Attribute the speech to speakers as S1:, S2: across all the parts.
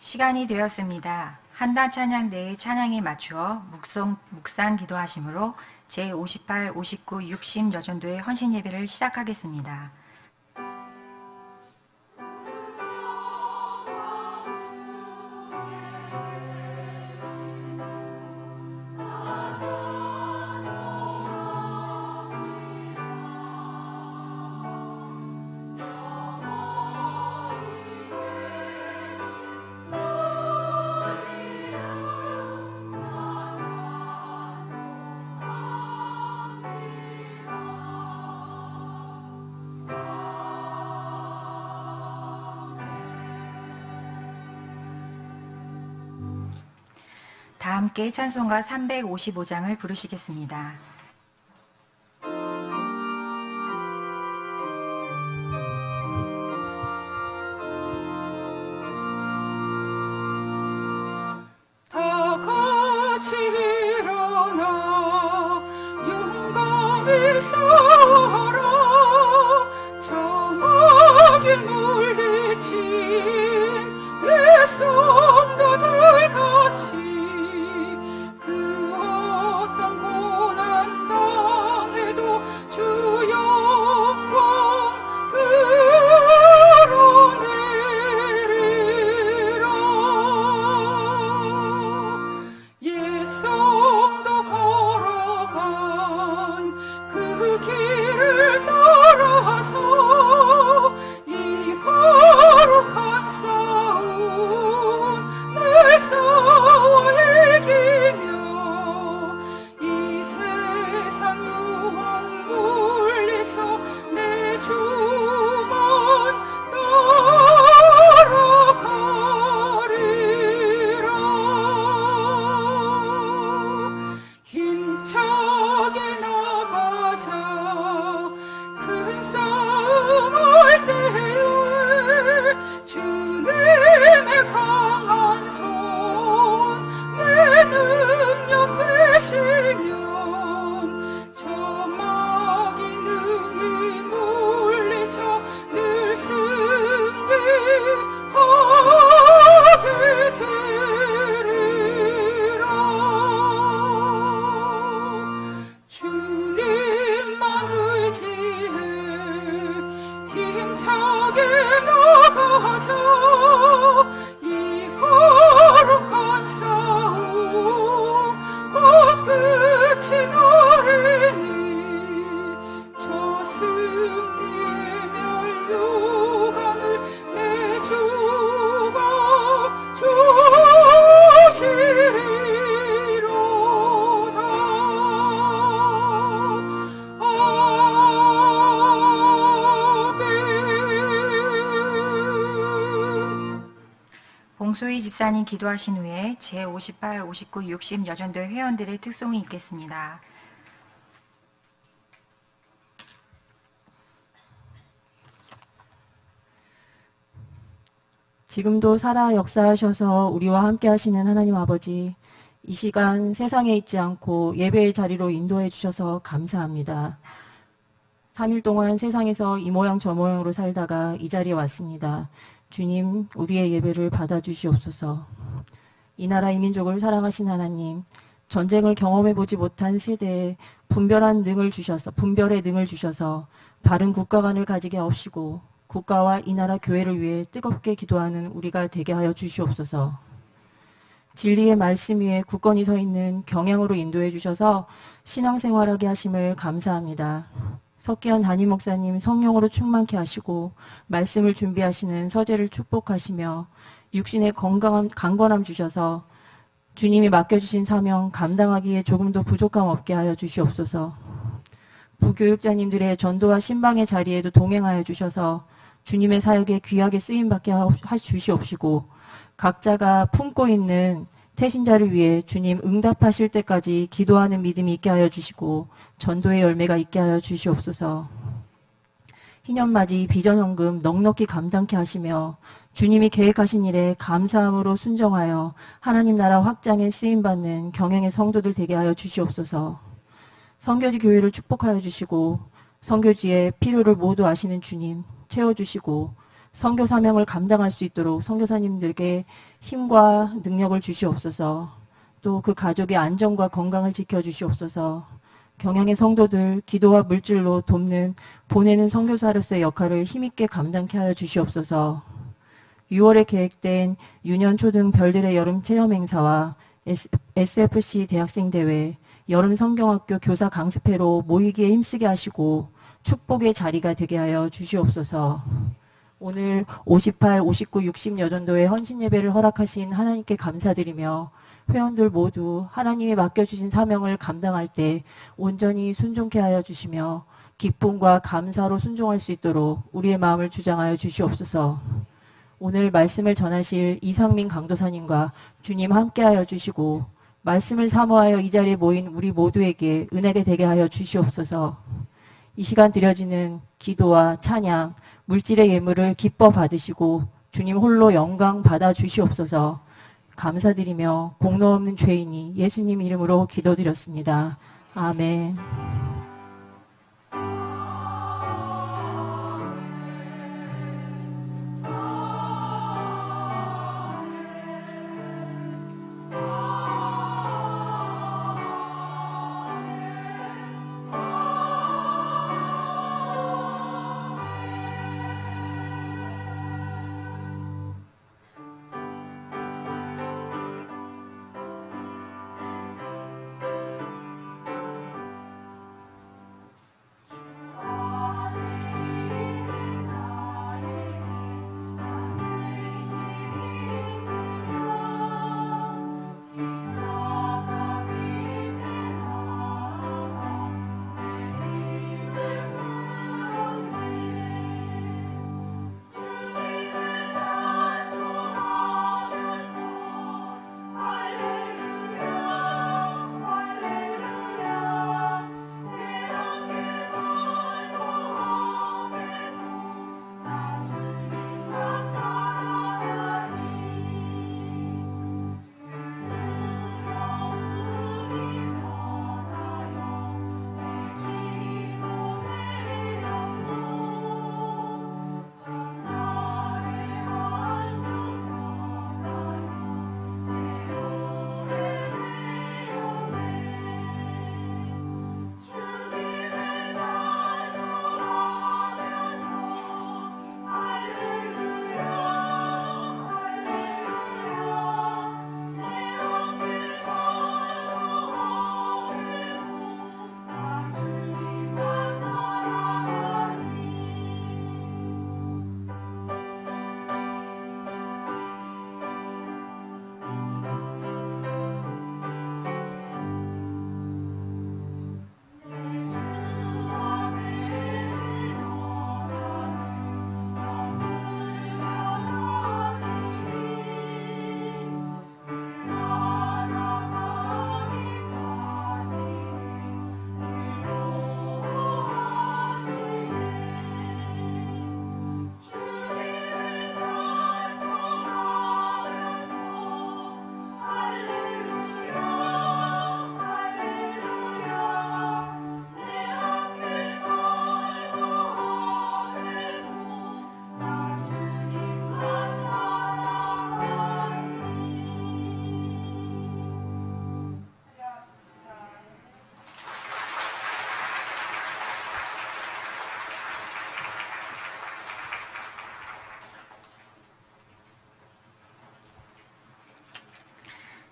S1: 시간이 되었습니다. 한단 찬양 내의 찬양에 맞추어 묵상 기도하심으로 제58, 59, 60 여전도의 헌신 예배를 시작하겠습니다. 다 함께 찬송가 355장을 부르시겠습니다.
S2: 다 같이 일어나 용감히 싸워라. 저마귀 물리친 내 성도들 같이 그 어떤 고난 당해도 주 영광 끌어내리라. 옛성도 걸어간 그 길을 따라서 이 거룩한 싸움 늘 싸워 이기며 이 세상 유혹 물리쳐 내 주만 따라가리라. 힘차게 나가자. 큰 싸움 할 때에 주님의 강한 손 내 능력 되시면 저마귀 능히 물리쳐 늘 승리하게 되리라. 주님만 의지해 힘차게 나가자. 이 거룩한 싸움 곧 끝이 나리니 저 승리의 면류관을 내 주가 주시리로다. 아멘.
S1: 봉소희 집사님 기도하신 후에 제58, 59, 60 여전도 회원들의 특송이 있겠습니다.
S3: 지금도 살아 역사하셔서 우리와 함께 하시는 하나님 아버지, 이 시간 세상에 있지 않고 예배의 자리로 인도해 주셔서 감사합니다. 3일 동안 세상에서 이 모양 저 모양으로 살다가 이 자리에 왔습니다. 주님, 우리의 예배를 받아주시옵소서. 이 나라 이 민족을 사랑하신 하나님, 전쟁을 경험해보지 못한 세대에 분별의 능을 주셔서 바른 국가관을 가지게 하옵시고 국가와 이 나라 교회를 위해 뜨겁게 기도하는 우리가 되게 하여 주시옵소서. 진리의 말씀 위에 굳건히 서 있는 경향으로 인도해 주셔서 신앙생활하게 하심을 감사합니다. 석기현 담임 목사님 성령으로 충만케 하시고 말씀을 준비하시는 서재를 축복하시며 육신의 건강함, 강건함 주셔서 주님이 맡겨주신 사명 감당하기에 조금도 부족함 없게 하여 주시옵소서. 부교육자님들의 전도와 신방의 자리에도 동행하여 주셔서 주님의 사역에 귀하게 쓰임받게 주시옵시고 각자가 품고 있는 태신자를 위해 주님 응답하실 때까지 기도하는 믿음이 있게 하여 주시고 전도의 열매가 있게 하여 주시옵소서. 희년맞이 비전헌금 넉넉히 감당케 하시며 주님이 계획하신 일에 감사함으로 순정하여 하나님 나라 확장에 쓰임받는 경영의 성도들 되게 하여 주시옵소서. 선교지 교회를 축복하여 주시고 선교지의 필요를 모두 아시는 주님 채워주시고 선교 사명을 감당할 수 있도록 선교사님들에게 힘과 능력을 주시옵소서. 또 그 가족의 안전과 건강을 지켜주시옵소서. 경양의 성도들 기도와 물질로 돕는 보내는 선교사로서의 역할을 힘있게 감당케 하여 주시옵소서. 6월에 계획된 유년 초등 별들의 여름 체험 행사와 SFC 대학생 대회, 여름 성경학교 교사 강습회로 모이기에 힘쓰게 하시고 축복의 자리가 되게 하여 주시옵소서. 오늘 58, 59, 60 여전도의 헌신 예배를 허락하신 하나님께 감사드리며 회원들 모두 하나님이 맡겨주신 사명을 감당할 때 온전히 순종케 하여 주시며 기쁨과 감사로 순종할 수 있도록 우리의 마음을 주장하여 주시옵소서. 오늘 말씀을 전하실 이상민 강도사님과 주님 함께하여 주시고 말씀을 사모하여 이 자리에 모인 우리 모두에게 은혜가 되게 하여 주시옵소서. 이 시간 드려지는 기도와 찬양, 물질의 예물을 기뻐 받으시고 주님 홀로 영광 받아 주시옵소서. 감사드리며 공로 없는 죄인이 예수님 이름으로 기도드렸습니다. 아멘.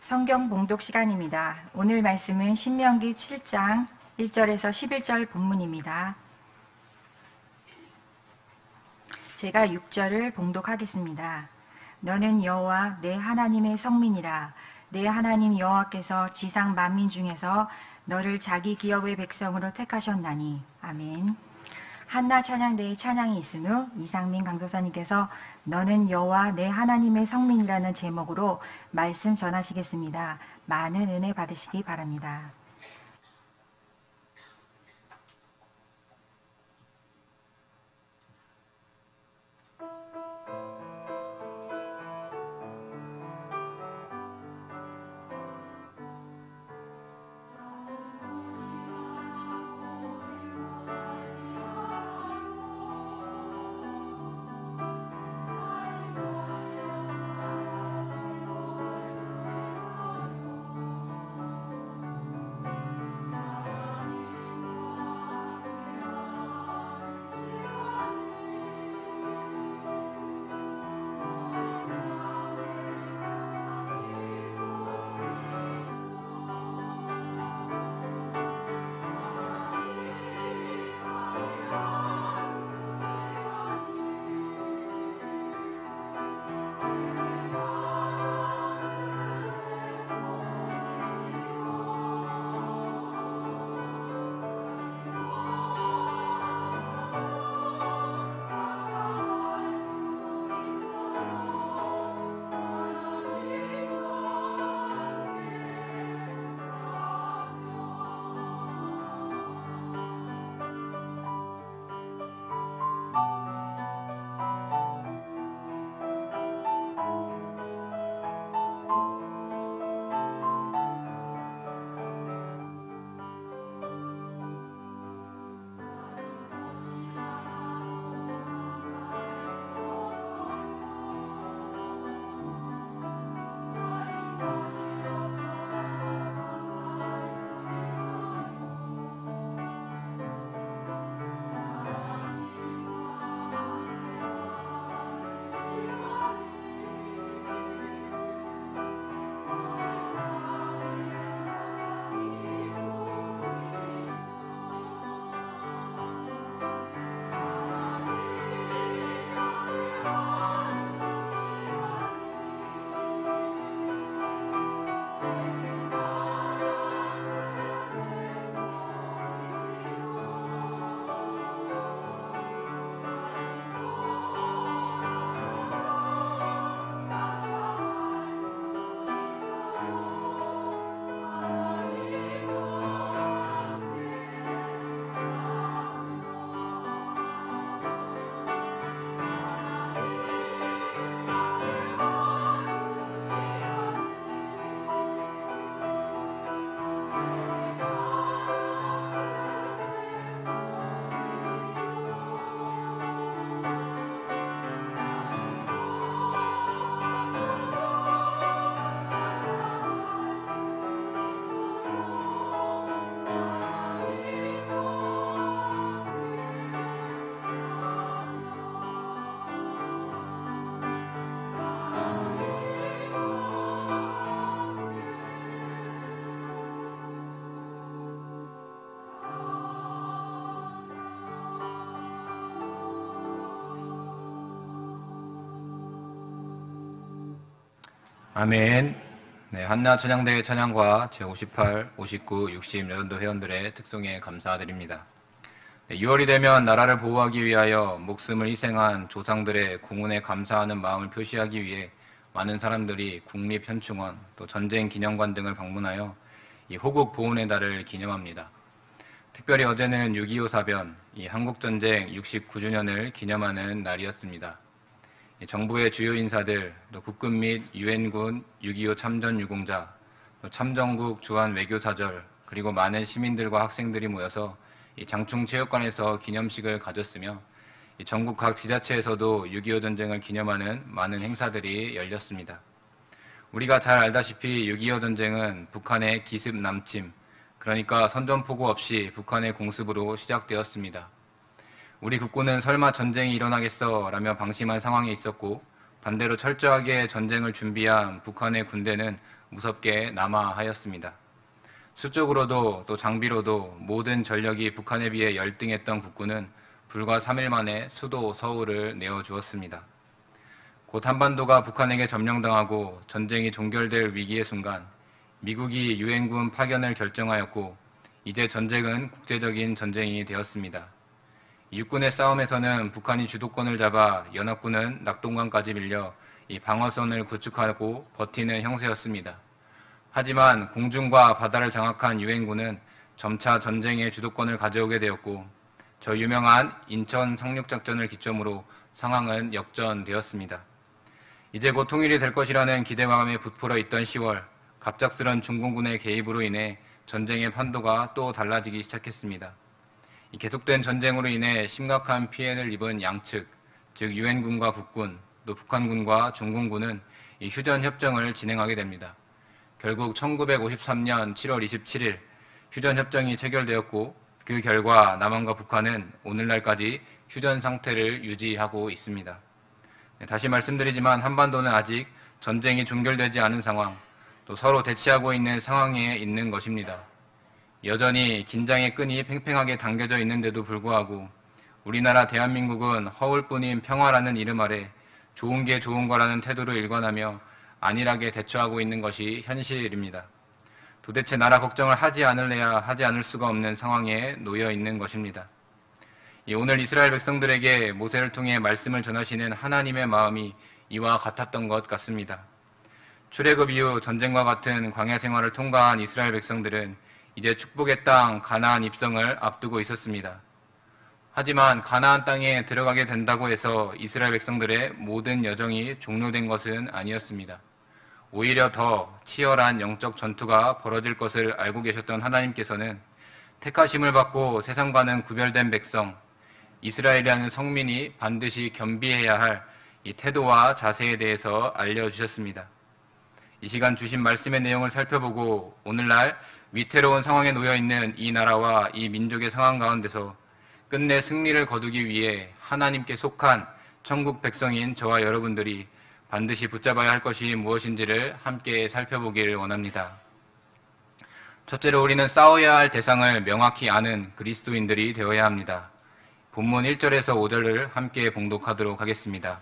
S1: 성경 봉독 시간입니다. 오늘 말씀은 신명기 7장 1절에서 11절 본문입니다. 제가 6절을 봉독하겠습니다. 너는 여호와 내 하나님의 성민이라. 내 하나님 여호와께서 지상 만민 중에서 너를 자기 기업의 백성으로 택하셨나니. 아멘. 한나 찬양대의 찬양이 있은 후 이상민 강도사님께서 너는 여호와 내 하나님의 성민이라는 제목으로 말씀 전하시겠습니다. 많은 은혜 받으시기 바랍니다.
S4: 아멘. 네, 한나 찬양대회 찬양과 제58, 59, 60 여전도 회원들의 특송에 감사드립니다. 네, 6월이 되면 나라를 보호하기 위하여 목숨을 희생한 조상들의 공훈에 감사하는 마음을 표시하기 위해 많은 사람들이 국립현충원, 또 전쟁기념관 등을 방문하여 이 호국 보훈의 달을 기념합니다. 특별히 어제는 6.25 사변, 이 한국전쟁 69주년을 기념하는 날이었습니다. 정부의 주요 인사들, 또 국군 및 유엔군 6.25 참전 유공자, 또 참전국 주한 외교사절, 그리고 많은 시민들과 학생들이 모여서 이 장충체육관에서 기념식을 가졌으며 전국 각 지자체에서도 6.25 전쟁을 기념하는 많은 행사들이 열렸습니다. 우리가 잘 알다시피 6.25 전쟁은 북한의 기습 남침, 그러니까 선전포고 없이 북한의 공습으로 시작되었습니다. 우리 국군은 설마 전쟁이 일어나겠어 라며 방심한 상황에 있었고, 반대로 철저하게 전쟁을 준비한 북한의 군대는 무섭게 남하하였습니다. 수적으로도 또 장비로도 모든 전력이 북한에 비해 열등했던 국군은 불과 3일 만에 수도 서울을 내어주었습니다. 곧 한반도가 북한에게 점령당하고 전쟁이 종결될 위기의 순간 미국이 유엔군 파견을 결정하였고, 이제 전쟁은 국제적인 전쟁이 되었습니다. 육군의 싸움에서는 북한이 주도권을 잡아 연합군은 낙동강까지 밀려 이 방어선을 구축하고 버티는 형세였습니다. 하지만 공중과 바다를 장악한 유엔군은 점차 전쟁의 주도권을 가져오게 되었고, 저 유명한 인천 상륙작전을 기점으로 상황은 역전되었습니다. 이제 곧 통일이 될 것이라는 기대감에 부풀어 있던 10월, 갑작스런 중공군의 개입으로 인해 전쟁의 판도가 또 달라지기 시작했습니다. 이 계속된 전쟁으로 인해 심각한 피해를 입은 양측, 즉 유엔군과 국군, 또 북한군과 중공군은 이 휴전협정을 진행하게 됩니다. 결국 1953년 7월 27일 휴전협정이 체결되었고, 그 결과 남한과 북한은 오늘날까지 휴전 상태를 유지하고 있습니다. 다시 말씀드리지만 한반도는 아직 전쟁이 종결되지 않은 상황, 또 서로 대치하고 있는 상황에 있는 것입니다. 여전히 긴장의 끈이 팽팽하게 당겨져 있는데도 불구하고 우리나라 대한민국은 허울뿐인 평화라는 이름 아래 좋은 게 좋은 거라는 태도로 일관하며 안일하게 대처하고 있는 것이 현실입니다. 도대체 나라 걱정을 하지 않을래야 하지 않을 수가 없는 상황에 놓여 있는 것입니다. 오늘 이스라엘 백성들에게 모세를 통해 말씀을 전하시는 하나님의 마음이 이와 같았던 것 같습니다. 출애굽 이후 전쟁과 같은 광야 생활을 통과한 이스라엘 백성들은 이제 축복의 땅 가나안 입성을 앞두고 있었습니다. 하지만 가나안 땅에 들어가게 된다고 해서 이스라엘 백성들의 모든 여정이 종료된 것은 아니었습니다. 오히려 더 치열한 영적 전투가 벌어질 것을 알고 계셨던 하나님께서는 택하심을 받고 세상과는 구별된 백성, 이스라엘이라는 성민이 반드시 겸비해야 할 이 태도와 자세에 대해서 알려주셨습니다. 이 시간 주신 말씀의 내용을 살펴보고 오늘날 위태로운 상황에 놓여있는 이 나라와 이 민족의 상황 가운데서 끝내 승리를 거두기 위해 하나님께 속한 천국 백성인 저와 여러분들이 반드시 붙잡아야 할 것이 무엇인지를 함께 살펴보길 원합니다. 첫째로 우리는 싸워야 할 대상을 명확히 아는 그리스도인들이 되어야 합니다. 본문 1절에서 5절을 함께 봉독하도록 하겠습니다.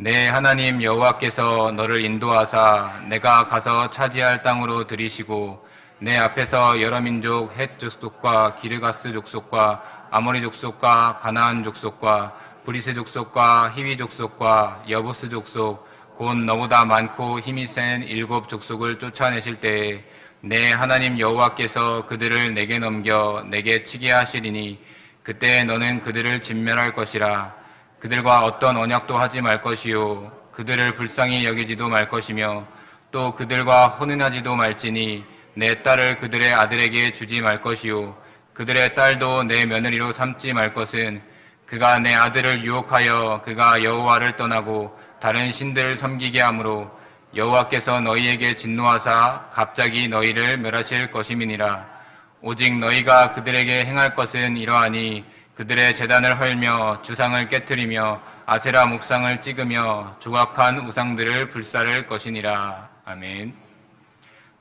S4: 내 하나님 여호와께서 너를 인도하사 내가 가서 차지할 땅으로 들이시고 내 앞에서 여러 민족 헷 족속과 기르가스 족속과 아모리 족속과 가나안 족속과 브리스 족속과 히위 족속과 여부스 족속 곧 너보다 많고 힘이 센 7 족속을 쫓아내실 때에 내 하나님 여호와께서 그들을 내게 넘겨 내게 치게 하시리니 그때 너는 그들을 진멸할 것이라. 그들과 어떤 언약도 하지 말 것이요 그들을 불쌍히 여기지도 말 것이며 또 그들과 혼인하지도 말지니 내 딸을 그들의 아들에게 주지 말 것이요 그들의 딸도 내 며느리로 삼지 말 것은 그가 내 아들을 유혹하여 그가 여호와를 떠나고 다른 신들을 섬기게 하므로 여호와께서 너희에게 진노하사 갑자기 너희를 멸하실 것임이니라. 오직 너희가 그들에게 행할 것은 이러하니 그들의 제단을 헐며 주상을 깨트리며 아세라 목상을 찍으며 조각한 우상들을 불사를 것이니라. 아멘.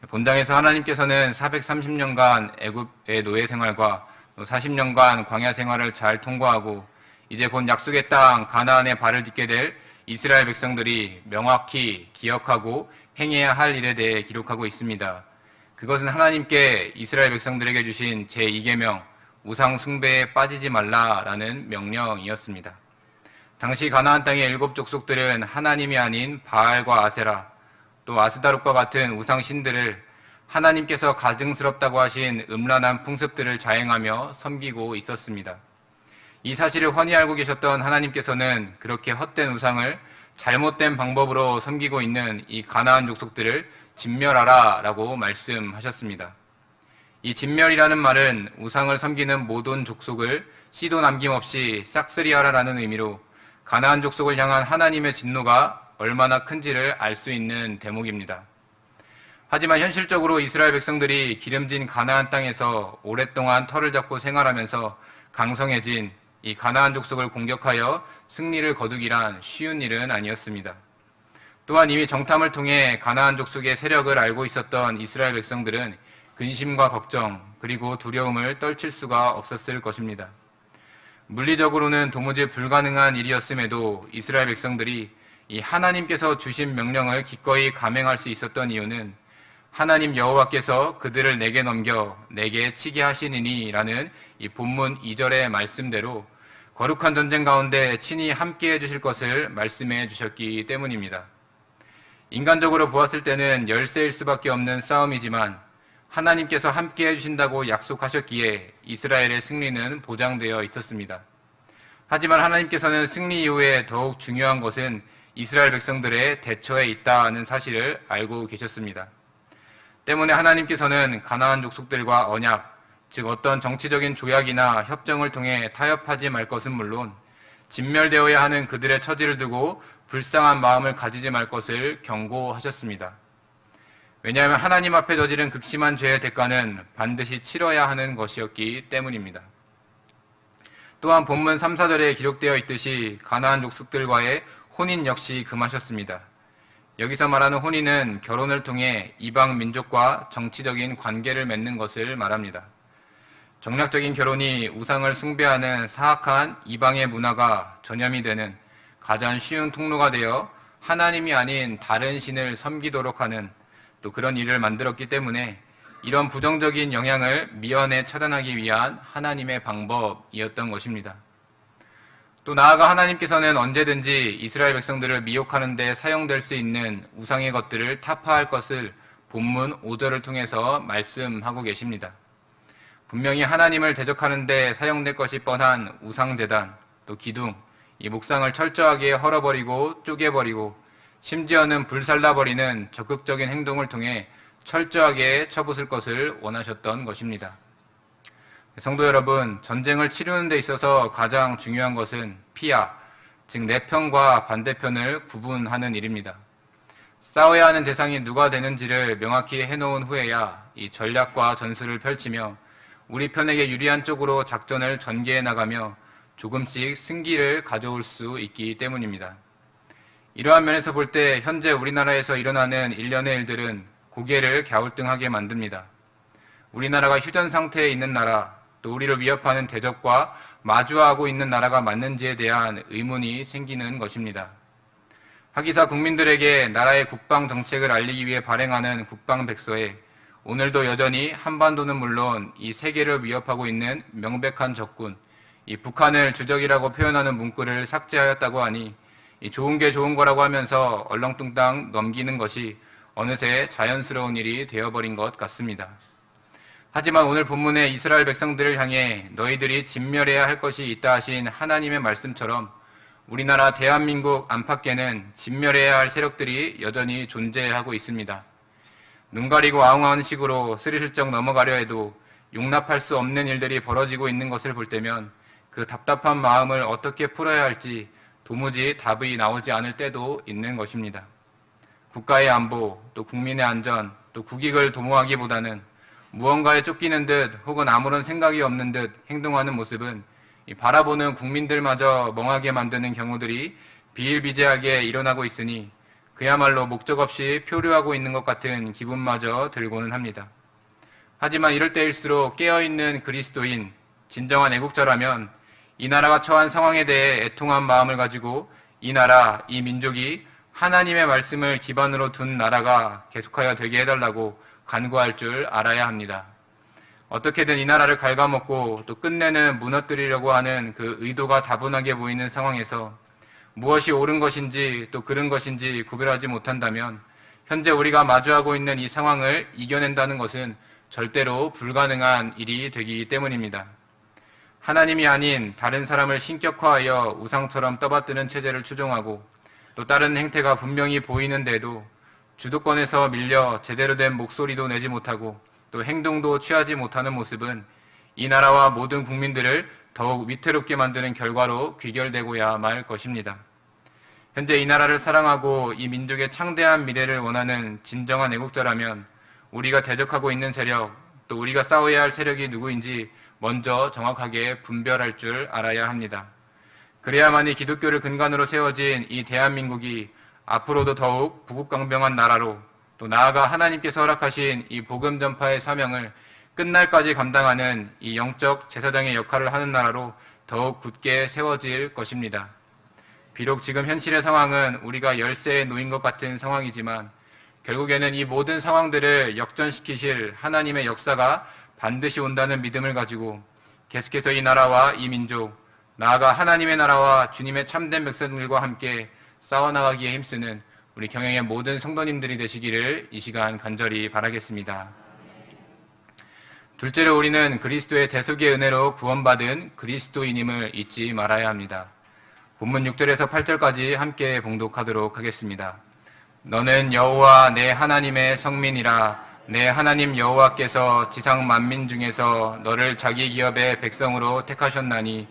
S4: 본당에서 하나님께서는 430년간 애굽의 노예 생활과 40년간 광야 생활을 잘 통과하고 이제 곧 약속의 땅 가나안에 발을 딛게 될 이스라엘 백성들이 명확히 기억하고 행해야 할 일에 대해 기록하고 있습니다. 그것은 하나님께 이스라엘 백성들에게 주신 제2계명 우상 숭배에 빠지지 말라라는 명령이었습니다. 당시 가나안 땅의 7 족속들은 하나님이 아닌 바알과 아세라, 또 아스다롯과 같은 우상 신들을 하나님께서 가증스럽다고 하신 음란한 풍습들을 자행하며 섬기고 있었습니다. 이 사실을 훤히 알고 계셨던 하나님께서는 그렇게 헛된 우상을 잘못된 방법으로 섬기고 있는 이 가나안 족속들을 진멸하라 라고 말씀하셨습니다. 이 진멸이라는 말은 우상을 섬기는 모든 족속을 씨도 남김없이 싹쓸이하라라는 의미로 가나안 족속을 향한 하나님의 진노가 얼마나 큰지를 알 수 있는 대목입니다. 하지만 현실적으로 이스라엘 백성들이 기름진 가나안 땅에서 오랫동안 터를 잡고 생활하면서 강성해진 이 가나안 족속을 공격하여 승리를 거두기란 쉬운 일은 아니었습니다. 또한 이미 정탐을 통해 가나안 족속의 세력을 알고 있었던 이스라엘 백성들은 근심과 걱정 그리고 두려움을 떨칠 수가 없었을 것입니다. 물리적으로는 도무지 불가능한 일이었음에도 이스라엘 백성들이 이 하나님께서 주신 명령을 기꺼이 감행할 수 있었던 이유는 하나님 여호와께서 그들을 내게 넘겨 내게 치게 하시니니 라는 이 본문 2절의 말씀대로 거룩한 전쟁 가운데 친히 함께 해주실 것을 말씀해 주셨기 때문입니다. 인간적으로 보았을 때는 열세일 수밖에 없는 싸움이지만 하나님께서 함께 해주신다고 약속하셨기에 이스라엘의 승리는 보장되어 있었습니다. 하지만 하나님께서는 승리 이후에 더욱 중요한 것은 이스라엘 백성들의 대처에 있다는 사실을 알고 계셨습니다. 때문에 하나님께서는 가나안 족속들과 언약, 즉 어떤 정치적인 조약이나 협정을 통해 타협하지 말 것은 물론 진멸되어야 하는 그들의 처지를 두고 불쌍한 마음을 가지지 말 것을 경고하셨습니다. 왜냐하면 하나님 앞에 저지른 극심한 죄의 대가는 반드시 치러야 하는 것이었기 때문입니다. 또한 본문 3, 4절에 기록되어 있듯이 가나안 족속들과의 혼인 역시 금하셨습니다. 여기서 말하는 혼인은 결혼을 통해 이방 민족과 정치적인 관계를 맺는 것을 말합니다. 정략적인 결혼이 우상을 숭배하는 사악한 이방의 문화가 전염이 되는 가장 쉬운 통로가 되어 하나님이 아닌 다른 신을 섬기도록 하는 또 그런 일을 만들었기 때문에 이런 부정적인 영향을 미연에 차단하기 위한 하나님의 방법이었던 것입니다. 또 나아가 하나님께서는 언제든지 이스라엘 백성들을 미혹하는 데 사용될 수 있는 우상의 것들을 타파할 것을 본문 5절을 통해서 말씀하고 계십니다. 분명히 하나님을 대적하는 데 사용될 것이 뻔한 우상제단, 또 기둥, 이 목상을 철저하게 헐어버리고 쪼개버리고 심지어는 불살라버리는 적극적인 행동을 통해 철저하게 쳐부술 것을 원하셨던 것입니다. 성도 여러분, 전쟁을 치르는 데 있어서 가장 중요한 것은 피하, 즉 내 편과 반대편을 구분하는 일입니다. 싸워야 하는 대상이 누가 되는지를 명확히 해놓은 후에야 이 전략과 전술을 펼치며 우리 편에게 유리한 쪽으로 작전을 전개해 나가며 조금씩 승기를 가져올 수 있기 때문입니다. 이러한 면에서 볼 때 현재 우리나라에서 일어나는 일련의 일들은 고개를 갸우뚱하게 만듭니다. 우리나라가 휴전 상태에 있는 나라, 또 우리를 위협하는 대적과 마주하고 있는 나라가 맞는지에 대한 의문이 생기는 것입니다. 하기사 국민들에게 나라의 국방 정책을 알리기 위해 발행하는 국방백서에 오늘도 여전히 한반도는 물론 이 세계를 위협하고 있는 명백한 적군, 이 북한을 주적이라고 표현하는 문구를 삭제하였다고 하니 이 좋은 게 좋은 거라고 하면서 얼렁뚱땅 넘기는 것이 어느새 자연스러운 일이 되어버린 것 같습니다. 하지만 오늘 본문의 이스라엘 백성들을 향해 너희들이 진멸해야 할 것이 있다 하신 하나님의 말씀처럼 우리나라 대한민국 안팎에는 진멸해야 할 세력들이 여전히 존재하고 있습니다. 눈 가리고 아웅하는 식으로 스리슬쩍 넘어가려 해도 용납할 수 없는 일들이 벌어지고 있는 것을 볼 때면 그 답답한 마음을 어떻게 풀어야 할지 도무지 답이 나오지 않을 때도 있는 것입니다. 국가의 안보, 또 국민의 안전, 또 국익을 도모하기보다는 무언가에 쫓기는 듯 혹은 아무런 생각이 없는 듯 행동하는 모습은 바라보는 국민들마저 멍하게 만드는 경우들이 비일비재하게 일어나고 있으니 그야말로 목적 없이 표류하고 있는 것 같은 기분마저 들고는 합니다. 하지만 이럴 때일수록 깨어있는 그리스도인, 진정한 애국자라면 이 나라가 처한 상황에 대해 애통한 마음을 가지고 이 나라, 이 민족이 하나님의 말씀을 기반으로 둔 나라가 계속하여 되게 해달라고 간구할 줄 알아야 합니다. 어떻게든 이 나라를 갉아먹고 또 끝내는 무너뜨리려고 하는 그 의도가 다분하게 보이는 상황에서 무엇이 옳은 것인지 또 그른 것인지 구별하지 못한다면 현재 우리가 마주하고 있는 이 상황을 이겨낸다는 것은 절대로 불가능한 일이 되기 때문입니다. 하나님이 아닌 다른 사람을 신격화하여 우상처럼 떠받드는 체제를 추종하고 또 다른 행태가 분명히 보이는데도 주도권에서 밀려 제대로 된 목소리도 내지 못하고 또 행동도 취하지 못하는 모습은 이 나라와 모든 국민들을 더욱 위태롭게 만드는 결과로 귀결되고야 말 것입니다. 현재 이 나라를 사랑하고 이 민족의 창대한 미래를 원하는 진정한 애국자라면 우리가 대적하고 있는 세력, 또 우리가 싸워야 할 세력이 누구인지 먼저 정확하게 분별할 줄 알아야 합니다. 그래야만이 기독교를 근간으로 세워진 이 대한민국이 앞으로도 더욱 부국강병한 나라로 또 나아가 하나님께서 허락하신 이 복음 전파의 사명을 끝날까지 감당하는 이 영적 제사장의 역할을 하는 나라로 더욱 굳게 세워질 것입니다. 비록 지금 현실의 상황은 우리가 열세에 놓인 것 같은 상황이지만 결국에는 이 모든 상황들을 역전시키실 하나님의 역사가 반드시 온다는 믿음을 가지고 계속해서 이 나라와 이 민족, 나아가 하나님의 나라와 주님의 참된 백성들과 함께 싸워나가기에 힘쓰는 우리 경영의 모든 성도님들이 되시기를 이 시간 간절히 바라겠습니다. 둘째로 우리는 그리스도의 대속의 은혜로 구원받은 그리스도인임을 잊지 말아야 합니다. 본문 6절에서 8절까지 함께 봉독하도록 하겠습니다. 너는 여호와 내 하나님의 성민이라. 내 하나님 여호와께서 지상 만민 중에서 너를 자기 기업의 백성으로 택하셨나니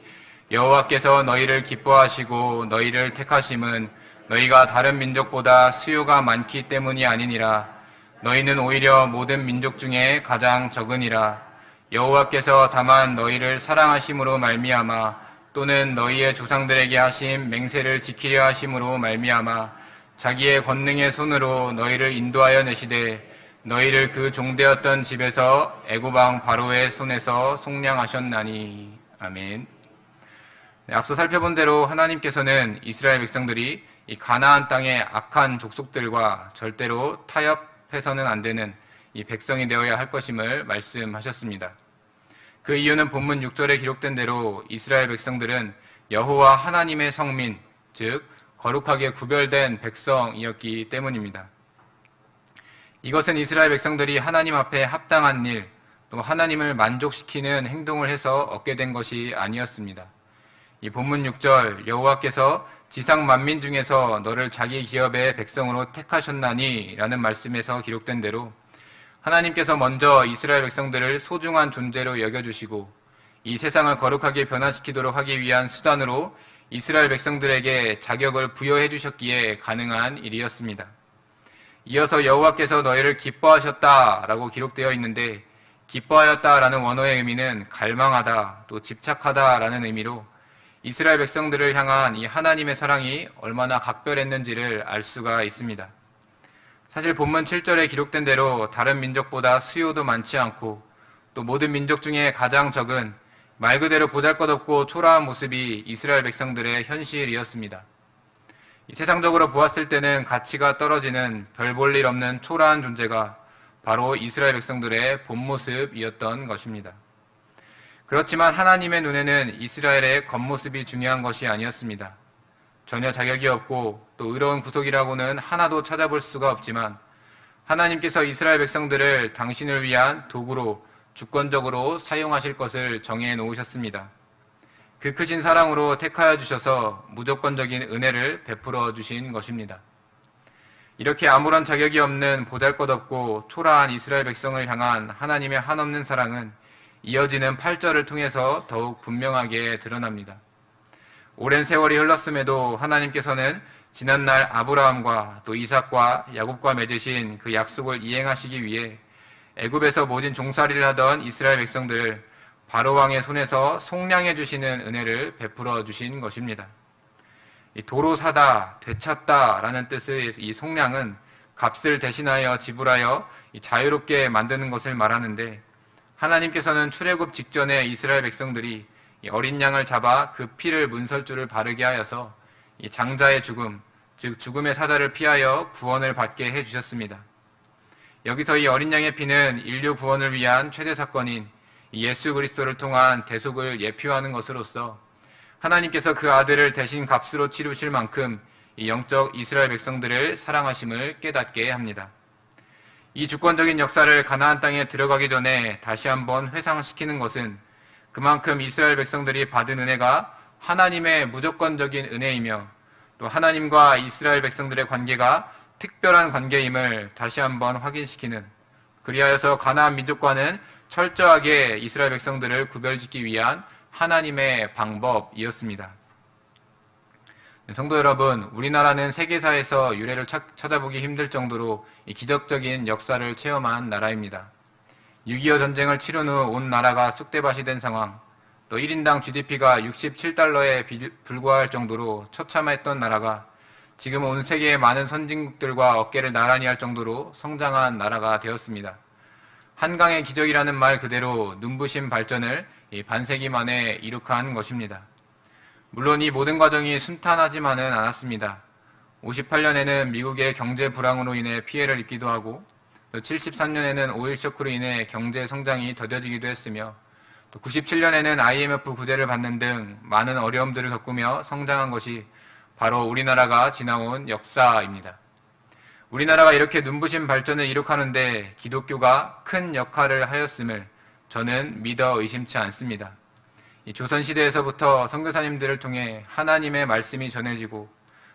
S4: 여호와께서 너희를 기뻐하시고 너희를 택하심은 너희가 다른 민족보다 수요가 많기 때문이 아니니라. 너희는 오히려 모든 민족 중에 가장 적으니라. 여호와께서 다만 너희를 사랑하심으로 말미암아 또는 너희의 조상들에게 하신 맹세를 지키려 하심으로 말미암아 자기의 권능의 손으로 너희를 인도하여 내시되 너희를 그 종되었던 집에서 애굽 왕 바로의 손에서 속량하셨나니. 아멘. 앞서 살펴본 대로 하나님께서는 이스라엘 백성들이 이 가나안 땅의 악한 족속들과 절대로 타협해서는 안 되는 이 백성이 되어야 할 것임을 말씀하셨습니다. 그 이유는 본문 6절에 기록된 대로 이스라엘 백성들은 여호와 하나님의 성민, 즉 거룩하게 구별된 백성이었기 때문입니다. 이것은 이스라엘 백성들이 하나님 앞에 합당한 일, 또 하나님을 만족시키는 행동을 해서 얻게 된 것이 아니었습니다. 이 본문 6절 여호와께서 지상 만민 중에서 너를 자기 기업의 백성으로 택하셨나니 라는 말씀에서 기록된 대로 하나님께서 먼저 이스라엘 백성들을 소중한 존재로 여겨주시고 이 세상을 거룩하게 변화시키도록 하기 위한 수단으로 이스라엘 백성들에게 자격을 부여해 주셨기에 가능한 일이었습니다. 이어서 여호와께서 너희를 기뻐하셨다라고 기록되어 있는데 기뻐하였다라는 원어의 의미는 갈망하다 또 집착하다라는 의미로 이스라엘 백성들을 향한 이 하나님의 사랑이 얼마나 각별했는지를 알 수가 있습니다. 사실 본문 7절에 기록된 대로 다른 민족보다 수요도 많지 않고 또 모든 민족 중에 가장 적은 말 그대로 보잘것없고 초라한 모습이 이스라엘 백성들의 현실이었습니다. 세상적으로 보았을 때는 가치가 떨어지는 별 볼 일 없는 초라한 존재가 바로 이스라엘 백성들의 본 모습이었던 것입니다. 그렇지만 하나님의 눈에는 이스라엘의 겉모습이 중요한 것이 아니었습니다. 전혀 자격이 없고 또 의로운 구속이라고는 하나도 찾아볼 수가 없지만 하나님께서 이스라엘 백성들을 당신을 위한 도구로 주권적으로 사용하실 것을 정해 놓으셨습니다. 그 크신 사랑으로 택하여 주셔서 무조건적인 은혜를 베풀어 주신 것입니다. 이렇게 아무런 자격이 없는 보잘것없고 초라한 이스라엘 백성을 향한 하나님의 한없는 사랑은 이어지는 8절을 통해서 더욱 분명하게 드러납니다. 오랜 세월이 흘렀음에도 하나님께서는 지난날 아브라함과 또 이삭과 야곱과 맺으신 그 약속을 이행하시기 위해 애굽에서 모진 종살이를 하던 이스라엘 백성들을 바로왕의 손에서 속량해 주시는 은혜를 베풀어 주신 것입니다. 이 도로 사다, 되찾다 라는 뜻의 이 속량은 값을 대신하여 지불하여 자유롭게 만드는 것을 말하는데 하나님께서는 출애굽 직전에 이스라엘 백성들이 어린 양을 잡아 그 피를 문설주를 바르게 하여서 이 장자의 죽음, 즉 죽음의 사자를 피하여 구원을 받게 해주셨습니다. 여기서 이 어린 양의 피는 인류 구원을 위한 최대 사건인 예수 그리스도를 통한 대속을 예표하는 것으로서 하나님께서 그 아들을 대신 값으로 치르실 만큼 이 영적 이스라엘 백성들을 사랑하심을 깨닫게 합니다. 이 주권적인 역사를 가나안 땅에 들어가기 전에 다시 한번 회상시키는 것은 그만큼 이스라엘 백성들이 받은 은혜가 하나님의 무조건적인 은혜이며 또 하나님과 이스라엘 백성들의 관계가 특별한 관계임을 다시 한번 확인시키는, 그리하여서 가나안 민족과는 철저하게 이스라엘 백성들을 구별짓기 위한 하나님의 방법이었습니다. 성도 여러분, 우리나라는 세계사에서 유래를 찾아보기 힘들 정도로 이 기적적인 역사를 체험한 나라입니다. 6.25 전쟁을 치른 후 온 나라가 쑥대밭이 된 상황, 또 1인당 GDP가 67달러에 불과할 정도로 처참했던 나라가 지금 온 세계의 많은 선진국들과 어깨를 나란히 할 정도로 성장한 나라가 되었습니다. 한강의 기적이라는 말 그대로 눈부신 발전을 반세기 만에 이룩한 것입니다. 물론 이 모든 과정이 순탄하지만은 않았습니다. 58년에는 미국의 경제 불황으로 인해 피해를 입기도 하고, 또 73년에는 오일 쇼크로 인해 경제 성장이 더뎌지기도 했으며, 또 97년에는 IMF 구제를 받는 등 많은 어려움들을 겪으며 성장한 것이 바로 우리나라가 지나온 역사입니다. 우리나라가 이렇게 눈부신 발전을 이룩하는데 기독교가 큰 역할을 하였음을 저는 믿어 의심치 않습니다. 이 조선시대에서부터 선교사님들을 통해 하나님의 말씀이 전해지고,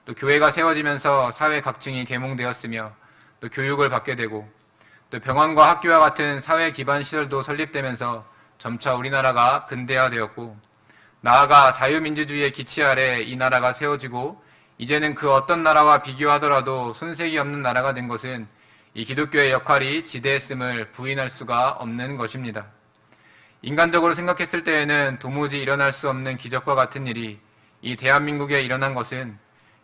S4: 또 교회가 세워지면서 사회 각층이 계몽되었으며, 또 교육을 받게 되고, 또 병원과 학교와 같은 사회 기반 시설도 설립되면서 점차 우리나라가 근대화되었고, 나아가 자유민주주의의 기치 아래 이 나라가 세워지고, 이제는 그 어떤 나라와 비교하더라도 손색이 없는 나라가 된 것은 이 기독교의 역할이 지대했음을 부인할 수가 없는 것입니다. 인간적으로 생각했을 때에는 도무지 일어날 수 없는 기적과 같은 일이 이 대한민국에 일어난 것은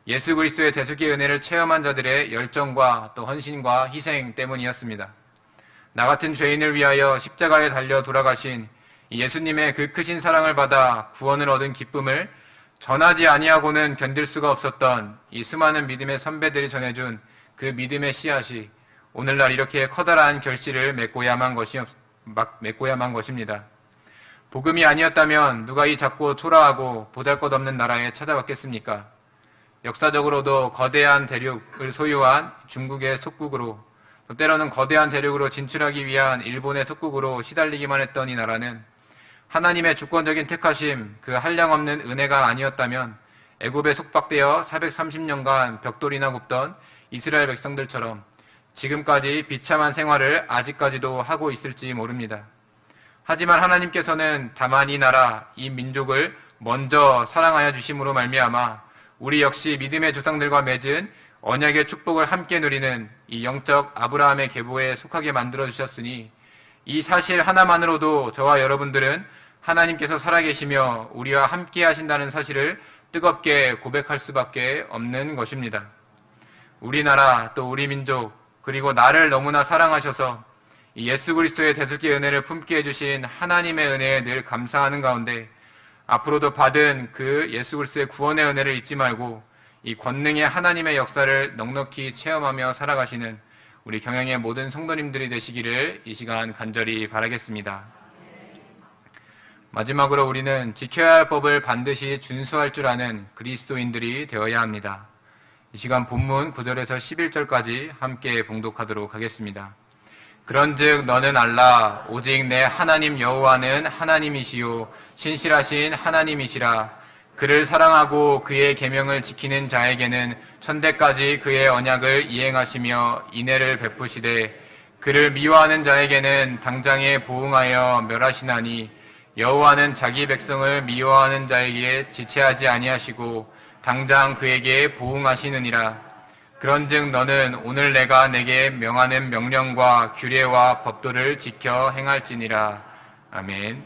S4: 예수 그리스도의 대속의 은혜를 체험한 자들의 열정과 또 헌신과 희생 때문이었습니다. 나 같은 죄인을 위하여 십자가에 달려 돌아가신 예수님의 그 크신 사랑을 받아 구원을 얻은 기쁨을 전하지 아니하고는 견딜 수가 없었던 이 수많은 믿음의 선배들이 전해준 그 믿음의 씨앗이 오늘날 이렇게 커다란 결실을 맺고야만 것입니다. 복음이 아니었다면 누가 이 작고 초라하고 보잘것없는 나라에 찾아왔겠습니까? 역사적으로도 거대한 대륙을 소유한 중국의 속국으로, 또 때로는 거대한 대륙으로 진출하기 위한 일본의 속국으로 시달리기만 했던 이 나라는 하나님의 주권적인 택하심, 그 한량없는 은혜가 아니었다면 애굽에 속박되어 430년간 벽돌이나 굽던 이스라엘 백성들처럼 지금까지 비참한 생활을 아직까지도 하고 있을지 모릅니다. 하지만 하나님께서는 다만 이 나라, 이 민족을 먼저 사랑하여 주심으로 말미암아 우리 역시 믿음의 조상들과 맺은 언약의 축복을 함께 누리는 이 영적 아브라함의 계보에 속하게 만들어 주셨으니 이 사실 하나만으로도 저와 여러분들은 하나님께서 살아계시며 우리와 함께 하신다는 사실을 뜨겁게 고백할 수밖에 없는 것입니다. 우리나라 또 우리 민족 그리고 나를 너무나 사랑하셔서 예수 그리스도의 대속의 은혜를 품게 해주신 하나님의 은혜에 늘 감사하는 가운데 앞으로도 받은 그 예수 그리스도의 구원의 은혜를 잊지 말고 이 권능의 하나님의 역사를 넉넉히 체험하며 살아가시는 우리 경영의 모든 성도님들이 되시기를 이 시간 간절히 바라겠습니다. 마지막으로 우리는 지켜야 할 법을 반드시 준수할 줄 아는 그리스도인들이 되어야 합니다. 이 시간 본문 9절에서 11절까지 함께 봉독하도록 하겠습니다. 그런즉 너는 알라 오직 내 하나님 여호와는 하나님이시요 신실하신 하나님이시라. 그를 사랑하고 그의 계명을 지키는 자에게는 천대까지 그의 언약을 이행하시며 인애를 베푸시되 그를 미워하는 자에게는 당장에 보응하여 멸하시나니 여호와는 자기 백성을 미워하는 자에게 지체하지 아니하시고 당장 그에게 보응하시느니라. 그런즉 너는 오늘 내가 내게 명하는 명령과 규례와 법도를 지켜 행할지니라. 아멘.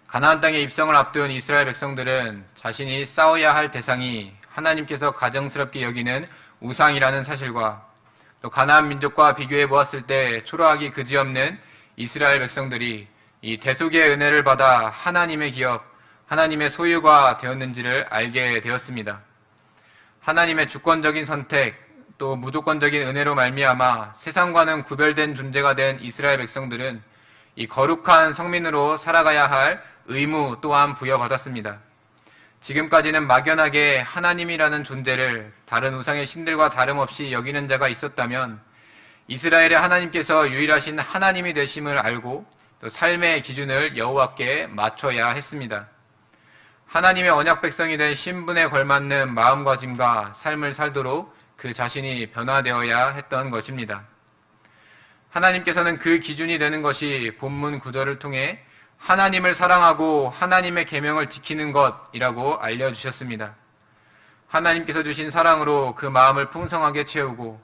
S4: 가나안 땅에 입성을 앞둔 이스라엘 백성들은 자신이 싸워야 할 대상이 하나님께서 가정스럽게 여기는 우상이라는 사실과 또 가나안 민족과 비교해 보았을 때 초라하기 그지없는 이스라엘 백성들이 이 대속의 은혜를 받아 하나님의 기업, 하나님의 소유가 되었는지를 알게 되었습니다. 하나님의 주권적인 선택, 또 무조건적인 은혜로 말미암아 세상과는 구별된 존재가 된 이스라엘 백성들은 이 거룩한 성민으로 살아가야 할 의무 또한 부여받았습니다. 지금까지는 막연하게 하나님이라는 존재를 다른 우상의 신들과 다름없이 여기는 자가 있었다면 이스라엘의 하나님께서 유일하신 하나님이 되심을 알고 또 삶의 기준을 여호와께 맞춰야 했습니다. 하나님의 언약 백성이 된 신분에 걸맞는 마음가짐과 삶을 살도록 그 자신이 변화되어야 했던 것입니다. 하나님께서는 그 기준이 되는 것이 본문 구절을 통해 하나님을 사랑하고 하나님의 계명을 지키는 것이라고 알려주셨습니다. 하나님께서 주신 사랑으로 그 마음을 풍성하게 채우고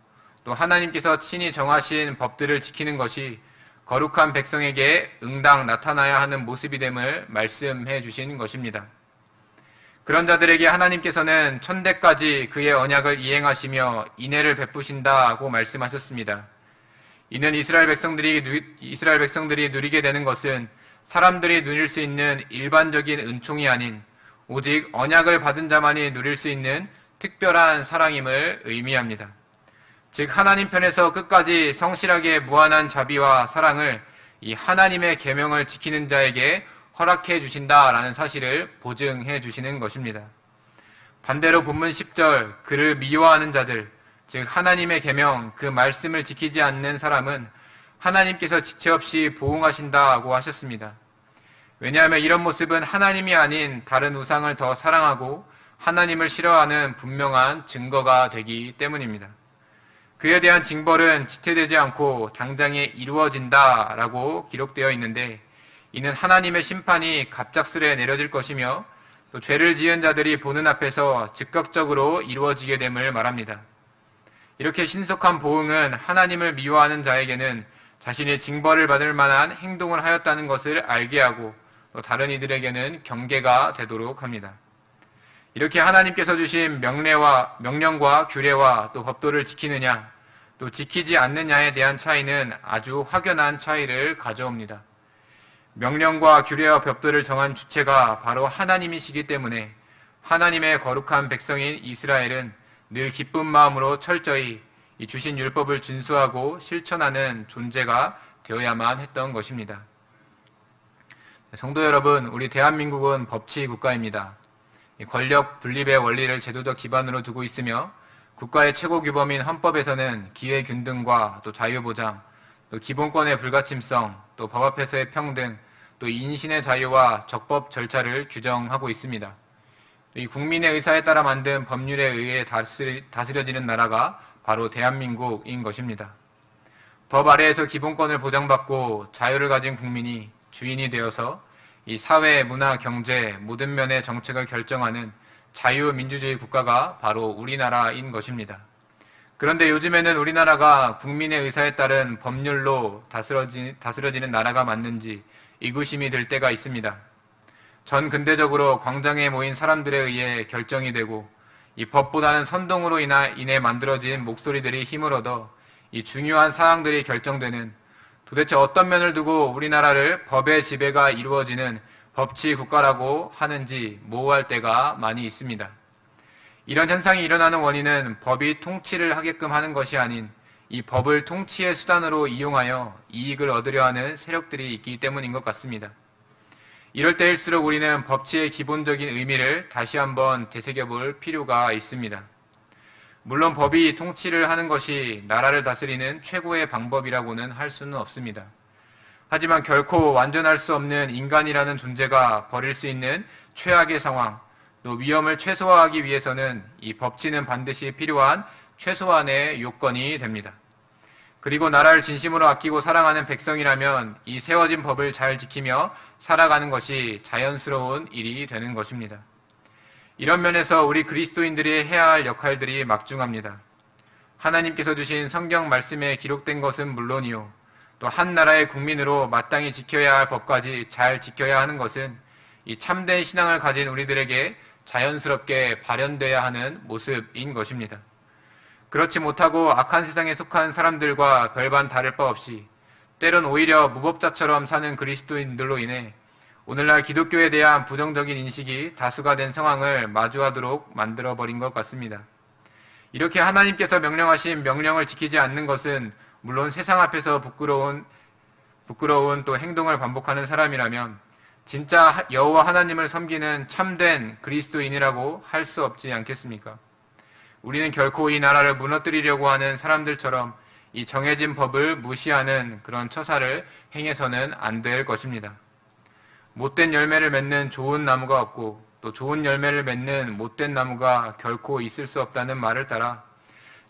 S4: 또 하나님께서 친히 정하신 법들을 지키는 것이 거룩한 백성에게 응당 나타나야 하는 모습이 됨을 말씀해 주신 것입니다. 그런 자들에게 하나님께서는 천대까지 그의 언약을 이행하시며 인애를 베푸신다고 말씀하셨습니다. 이는 이스라엘 백성들이 누리게 되는 것은 사람들이 누릴 수 있는 일반적인 은총이 아닌 오직 언약을 받은 자만이 누릴 수 있는 특별한 사랑임을 의미합니다. 즉 하나님 편에서 끝까지 성실하게 무한한 자비와 사랑을 이 하나님의 계명을 지키는 자에게 허락해 주신다라는 사실을 보증해 주시는 것입니다. 반대로 본문 10절 그를 미워하는 자들, 즉 하나님의 계명, 그 말씀을 지키지 않는 사람은 하나님께서 지체 없이 보응하신다고 하셨습니다. 왜냐하면 이런 모습은 하나님이 아닌 다른 우상을 더 사랑하고 하나님을 싫어하는 분명한 증거가 되기 때문입니다. 그에 대한 징벌은 지체되지 않고 당장에 이루어진다라고 기록되어 있는데 이는 하나님의 심판이 갑작스레 내려질 것이며 또 죄를 지은 자들이 보는 앞에서 즉각적으로 이루어지게 됨을 말합니다. 이렇게 신속한 보응은 하나님을 미워하는 자에게는 자신이 징벌을 받을 만한 행동을 하였다는 것을 알게 하고 또 다른 이들에게는 경계가 되도록 합니다. 이렇게 하나님께서 주신 명령과 규례와 또 법도를 지키느냐 또 지키지 않느냐에 대한 차이는 아주 확연한 차이를 가져옵니다. 명령과 규례와 법도를 정한 주체가 바로 하나님이시기 때문에 하나님의 거룩한 백성인 이스라엘은 늘 기쁜 마음으로 철저히 이 주신 율법을 준수하고 실천하는 존재가 되어야만 했던 것입니다. 성도 여러분, 우리 대한민국은 법치 국가입니다. 권력 분립의 원리를 제도적 기반으로 두고 있으며 국가의 최고 규범인 헌법에서는 기회균등과 또 자유보장, 또 기본권의 불가침성, 또 법 앞에서의 평등, 또 인신의 자유와 적법 절차를 규정하고 있습니다. 이 국민의 의사에 따라 만든 법률에 의해 다스려지는 나라가 바로 대한민국인 것입니다. 법 아래에서 기본권을 보장받고 자유를 가진 국민이 주인이 되어서 이 사회, 문화, 경제 모든 면의 정책을 결정하는 자유민주주의 국가가 바로 우리나라인 것입니다. 그런데 요즘에는 우리나라가 국민의 의사에 따른 법률로 다스려지는 나라가 맞는지 의구심이 들 때가 있습니다. 전 근대적으로 광장에 모인 사람들에 의해 결정이 되고 이 법보다는 선동으로 인해 만들어진 목소리들이 힘을 얻어 이 중요한 사항들이 결정되는 도대체 어떤 면을 두고 우리나라를 법의 지배가 이루어지는 법치 국가라고 하는지 모호할 때가 많이 있습니다. 이런 현상이 일어나는 원인은 법이 통치를 하게끔 하는 것이 아닌 이 법을 통치의 수단으로 이용하여 이익을 얻으려 하는 세력들이 있기 때문인 것 같습니다. 이럴 때일수록 우리는 법치의 기본적인 의미를 다시 한번 되새겨볼 필요가 있습니다. 물론 법이 통치를 하는 것이 나라를 다스리는 최고의 방법이라고는 할 수는 없습니다. 하지만 결코 완전할 수 없는 인간이라는 존재가 벌일 수 있는 최악의 상황, 또 위험을 최소화하기 위해서는 이 법치는 반드시 필요한 최소한의 요건이 됩니다. 그리고 나라를 진심으로 아끼고 사랑하는 백성이라면 이 세워진 법을 잘 지키며 살아가는 것이 자연스러운 일이 되는 것입니다. 이런 면에서 우리 그리스도인들이 해야 할 역할들이 막중합니다. 하나님께서 주신 성경 말씀에 기록된 것은 물론이요, 또 한 나라의 국민으로 마땅히 지켜야 할 법까지 잘 지켜야 하는 것은 이 참된 신앙을 가진 우리들에게 자연스럽게 발현돼야 하는 모습인 것입니다. 그렇지 못하고 악한 세상에 속한 사람들과 별반 다를 바 없이 때론 오히려 무법자처럼 사는 그리스도인들로 인해 오늘날 기독교에 대한 부정적인 인식이 다수가 된 상황을 마주하도록 만들어버린 것 같습니다. 이렇게 하나님께서 명령하신 명령을 지키지 않는 것은 물론 세상 앞에서 부끄러운 또 행동을 반복하는 사람이라면 진짜 여호와 하나님을 섬기는 참된 그리스도인이라고 할 수 없지 않겠습니까? 우리는 결코 이 나라를 무너뜨리려고 하는 사람들처럼 이 정해진 법을 무시하는 그런 처사를 행해서는 안 될 것입니다. 못된 열매를 맺는 좋은 나무가 없고 또 좋은 열매를 맺는 못된 나무가 결코 있을 수 없다는 말을 따라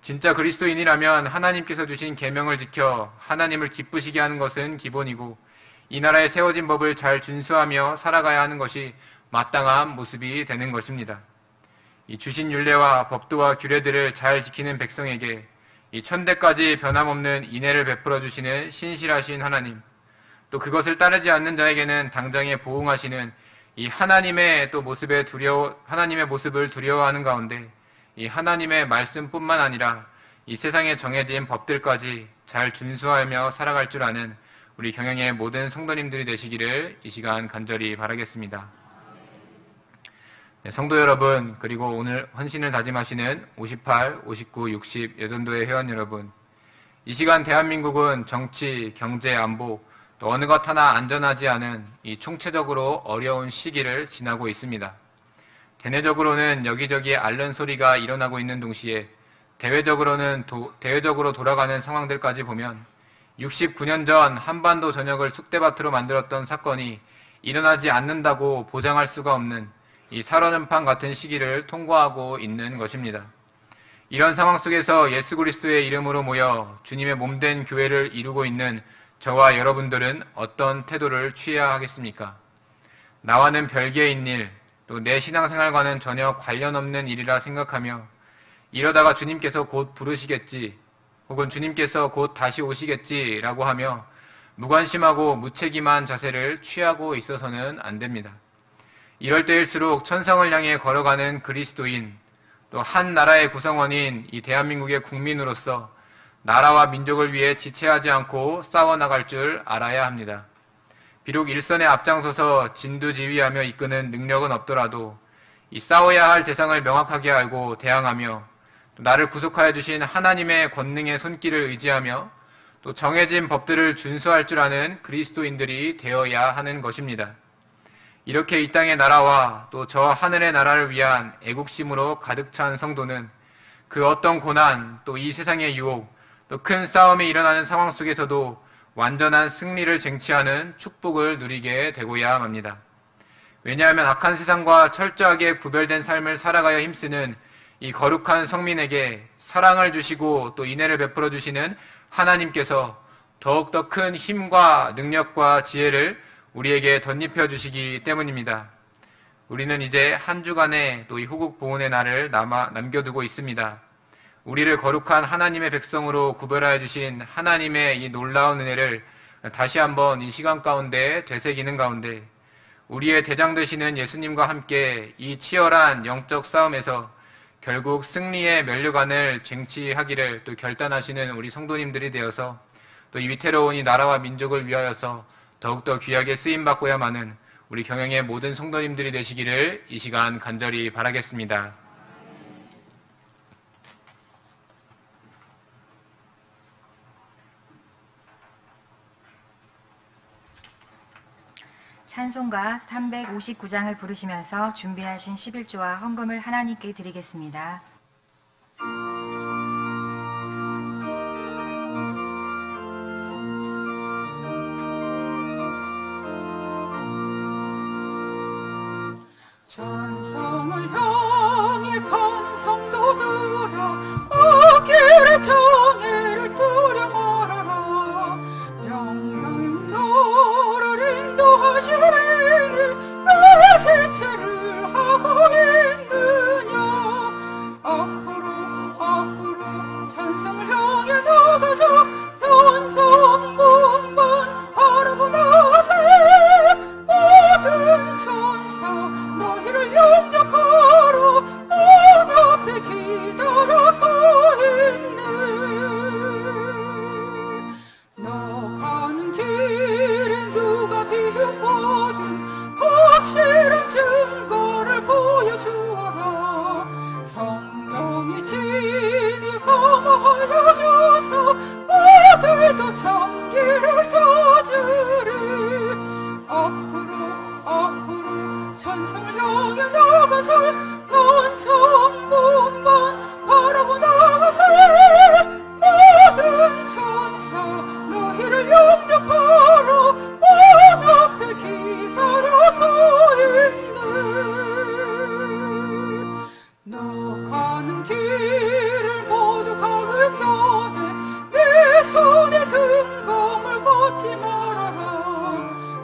S4: 진짜 그리스도인이라면 하나님께서 주신 계명을 지켜 하나님을 기쁘시게 하는 것은 기본이고 이 나라에 세워진 법을 잘 준수하며 살아가야 하는 것이 마땅한 모습이 되는 것입니다. 이 주신 율례와 법도와 규례들을 잘 지키는 백성에게 이 천대까지 변함없는 인애를 베풀어 주시는 신실하신 하나님, 또 그것을 따르지 않는 자에게는 당장에 보응하시는 이 하나님의 모습을 두려워하는 가운데 이 하나님의 말씀뿐만 아니라 이 세상에 정해진 법들까지 잘 준수하며 살아갈 줄 아는 우리 경영의 모든 성도님들이 되시기를 이 시간 간절히 바라겠습니다. 네, 성도 여러분, 그리고 오늘 헌신을 다짐하시는 58, 59, 60 여전도의 회원 여러분, 이 시간 대한민국은 정치, 경제, 안보, 또 어느 것 하나 안전하지 않은 이 총체적으로 어려운 시기를 지나고 있습니다. 대내적으로는 여기저기 앓는 소리가 일어나고 있는 동시에 대외적으로 돌아가는 상황들까지 보면 69년 전 한반도 전역을 쑥대밭으로 만들었던 사건이 일어나지 않는다고 보장할 수가 없는 이 살얼음판 같은 시기를 통과하고 있는 것입니다. 이런 상황 속에서 예수 그리스도의 이름으로 모여 주님의 몸된 교회를 이루고 있는 저와 여러분들은 어떤 태도를 취해야 하겠습니까? 나와는 별개인 일, 또 내 신앙생활과는 전혀 관련 없는 일이라 생각하며 이러다가 주님께서 곧 부르시겠지, 혹은 주님께서 곧 다시 오시겠지라고 하며 무관심하고 무책임한 자세를 취하고 있어서는 안 됩니다. 이럴 때일수록 천성을 향해 걸어가는 그리스도인, 또 한 나라의 구성원인 이 대한민국의 국민으로서 나라와 민족을 위해 지체하지 않고 싸워나갈 줄 알아야 합니다. 비록 일선에 앞장서서 진두지휘하며 이끄는 능력은 없더라도 이 싸워야 할 대상을 명확하게 알고 대항하며 또 나를 구속하여 주신 하나님의 권능의 손길을 의지하며 또 정해진 법들을 준수할 줄 아는 그리스도인들이 되어야 하는 것입니다. 이렇게 이 땅의 나라와 또 저 하늘의 나라를 위한 애국심으로 가득 찬 성도는 그 어떤 고난, 또 이 세상의 유혹, 또 큰 싸움이 일어나는 상황 속에서도 완전한 승리를 쟁취하는 축복을 누리게 되고야 합니다. 왜냐하면 악한 세상과 철저하게 구별된 삶을 살아가야 힘쓰는 이 거룩한 성민에게 사랑을 주시고 또 인애를 베풀어 주시는 하나님께서 더욱더 큰 힘과 능력과 지혜를 우리에게 덧입혀 주시기 때문입니다. 우리는 이제 한 주간의 또 이 호국 보훈의 날을 남겨두고 있습니다. 우리를 거룩한 하나님의 백성으로 구별하여 주신 하나님의 이 놀라운 은혜를 다시 한번 이 시간 가운데 되새기는 가운데 우리의 대장 되시는 예수님과 함께 이 치열한 영적 싸움에서 결국 승리의 면류관을 쟁취하기를 또 결단하시는 우리 성도님들이 되어서 또 이 위태로운 이 나라와 민족을 위하여서 더욱더 귀하게 쓰임받고야만은 우리 경영의 모든 성도님들이 되시기를 이 시간 간절히 바라겠습니다.
S1: 찬송가 359장을 부르시면서 준비하신 11조와 헌금을 하나님께 드리겠습니다.
S2: 찬송을 향해 가는 성도들아, 어길의 정의를 두려 말아라. 명령인 너를 인도하시리니 왜 지체를 하고 있느냐. 앞으로 찬송을 향해 나가자. 산성문만 바라고 나가세. 모든 천사 너희를 장기를 떠주리 앞으로 천상을 향해 나가자 단성 몸만 바라고 나가세 모든 천사 너희를 영접하러 문 앞에 기다려서 있네 너 가는 길을 모두 가는전에 내 손에 등검을 걷지 말아라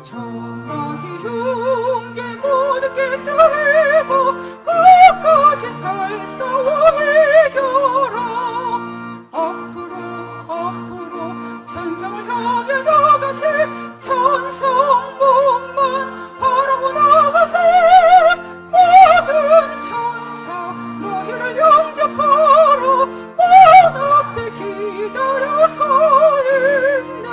S2: 정막이 흉계 모두 깨뜨리고 끝까지 살 싸워 이겨라 앞으로 천상을 향해 나가세 천성 몸만 바라고 나가세 모든 천사 너희를 영접하러 문 앞에 기다려서 있네.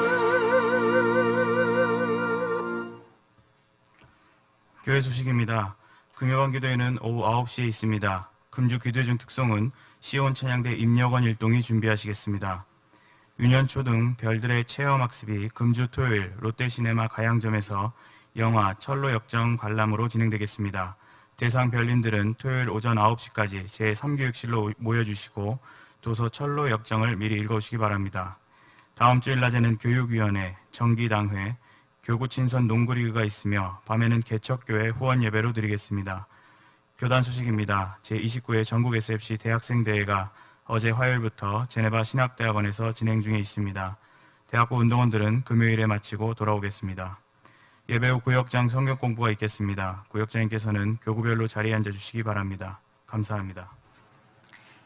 S5: 교회 소식입니다. 금요반 기도회는 오후 9시에 있습니다. 금주 기도회 중 특송은 시온 찬양대 임여관 일동이 준비하시겠습니다. 유년초 등 별들의 체험학습이 금주 토요일 롯데시네마 가양점에서 영화 철로 역정 관람으로 진행되겠습니다. 대상 별님들은 토요일 오전 9시까지 제3교육실로 모여주시고 도서 철로 역정을 미리 읽어오시기 바랍니다. 다음 주일 낮에는 교육위원회, 정기당회, 교구친선 농구리그가 있으며 밤에는 개척교회 후원 예배로 드리겠습니다. 교단 소식입니다. 제29회 전국 SFC 대학생대회가 어제 화요일부터 제네바 신학대학원에서 진행 중에 있습니다. 대학부 운동원들은 금요일에 마치고 돌아오겠습니다. 예배 후 구역장 성경 공부가 있겠습니다. 구역장님께서는 교구별로 자리에 앉아주시기 바랍니다. 감사합니다.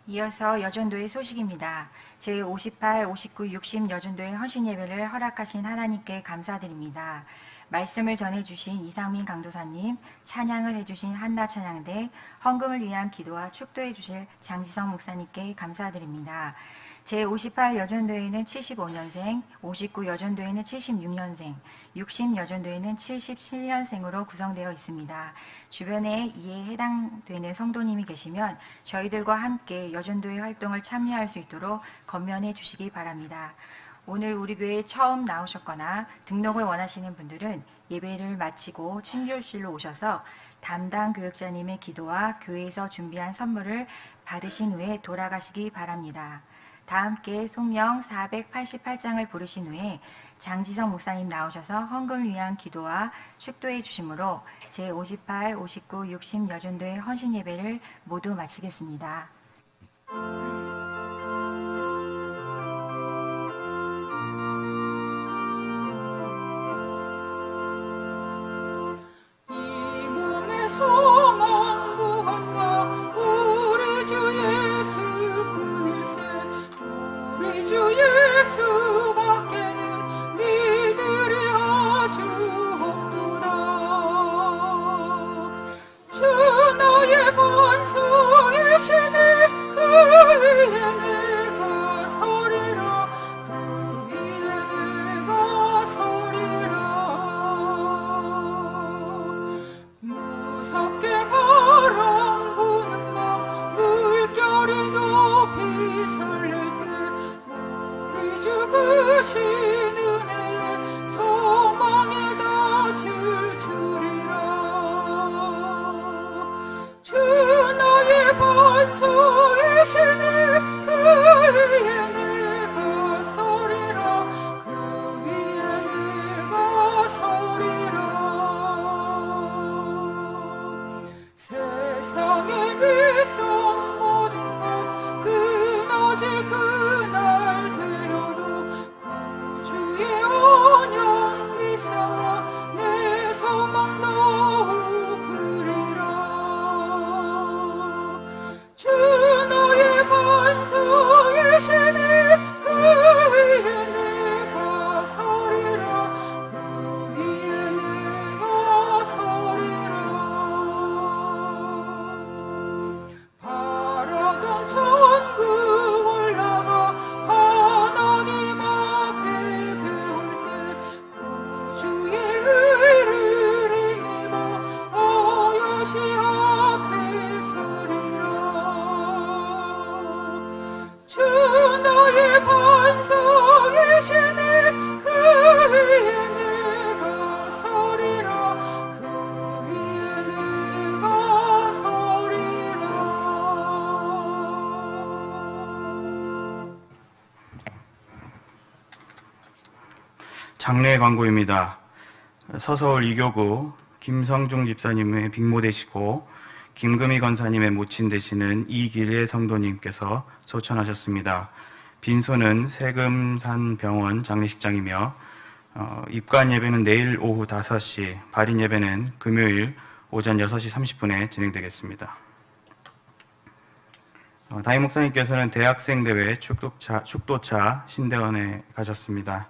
S1: 이어서 여전도의 소식입니다. 제58, 59, 60 여전도의 헌신 예배를 허락하신 하나님께 감사드립니다. 말씀을 전해주신 이상민 강도사님, 찬양을 해주신 한나 찬양대, 헌금을 위한 기도와 축도해 주실 장지성 목사님께 감사드립니다. 제58 여전도에는 75년생, 59 여전도에는 76년생, 60 여전도에는 77년생으로 구성되어 있습니다. 주변에 이에 해당되는 성도님이 계시면 저희들과 함께 여전도의 활동을 참여할 수 있도록 건면해 주시기 바랍니다. 오늘 우리 교회에 처음 나오셨거나 등록을 원하시는 분들은 예배를 마치고 친교실로 오셔서 담당 교육자님의 기도와 교회에서 준비한 선물을 받으신 후에 돌아가시기 바랍니다. 다 함께 송명 488장을 부르신 후에 장지성 목사님 나오셔서 헌금을 위한 기도와 축도해 주심으로 제58, 59, 60 여전도의 헌신 예배를 모두 마치겠습니다.
S2: 이 몸의 소망 무엇냐 우리 주 예수뿐일세 우리 주 예수밖에는 믿으리 아주 없도다 주 너의 반석이시니 그 위에 내가 서리라 그 위에 내가 서리라 무섭게 바람 부는 밤 물결이 높이 설렐 때 우리 주 크신 은혜에 소망에 닿을 줄이라 주 나의 반석이시니 그 위에 내가 서리라 그 위에 내가 서리라 세상에 있던 모든 것 끊어질 그날 되어도 구주의 언약 믿사와 내 소망 더욱 그리라 주 너의 반석이시니
S5: 장례 광고입니다. 서서울 이교구 김성중 집사님의 빅모 되시고 김금희 권사님의 모친 되시는 이길의 성도님께서 소천하셨습니다. 빈소는 세금산병원 장례식장이며 입관 예배는 내일 오후 5시, 발인 예배는 금요일 오전 6시 30분에 진행되겠습니다. 담임 목사님께서는 대학생 대회 축도차 신대원에 가셨습니다.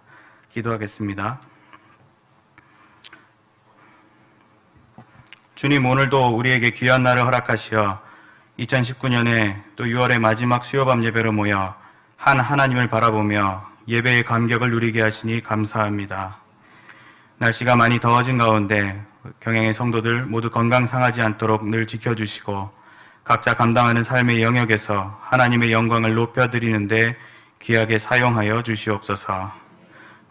S5: 기도하겠습니다. 주님, 오늘도 우리에게 귀한 날을 허락하시어 2019년에 또 6월의 마지막 수요밤 예배로 모여 하나님을 바라보며 예배의 감격을 누리게 하시니 감사합니다. 날씨가 많이 더워진 가운데 경양의 성도들 모두 건강 상하지 않도록 늘 지켜주시고 각자 감당하는 삶의 영역에서 하나님의 영광을 높여드리는데 귀하게 사용하여 주시옵소서.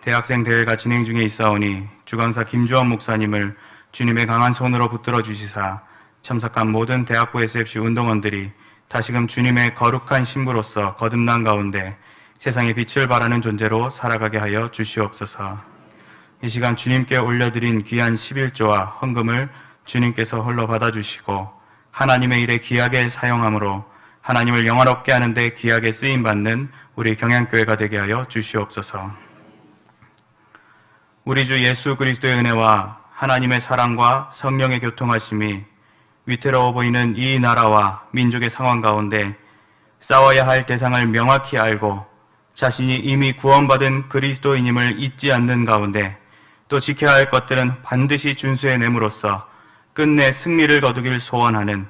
S5: 대학생 대회가 진행 중에 있사오니 주강사 김주원 목사님을 주님의 강한 손으로 붙들어 주시사 참석한 모든 대학부 SFC 운동원들이 다시금 주님의 거룩한 신부로서 거듭난 가운데 세상에 빛을 발하는 존재로 살아가게 하여 주시옵소서. 이 시간 주님께 올려드린 귀한 11조와 헌금을 주님께서 홀로 받아주시고 하나님의 일에 귀하게 사용함으로 하나님을 영화롭게 하는 데 귀하게 쓰임받는 우리 경양교회가 되게 하여 주시옵소서. 우리 주 예수 그리스도의 은혜와 하나님의 사랑과 성령의 교통하심이 위태로워 보이는 이 나라와 민족의 상황 가운데 싸워야 할 대상을 명확히 알고 자신이 이미 구원받은 그리스도인임을 잊지 않는 가운데 또 지켜야 할 것들은 반드시 준수해냄으로써 끝내 승리를 거두길 소원하는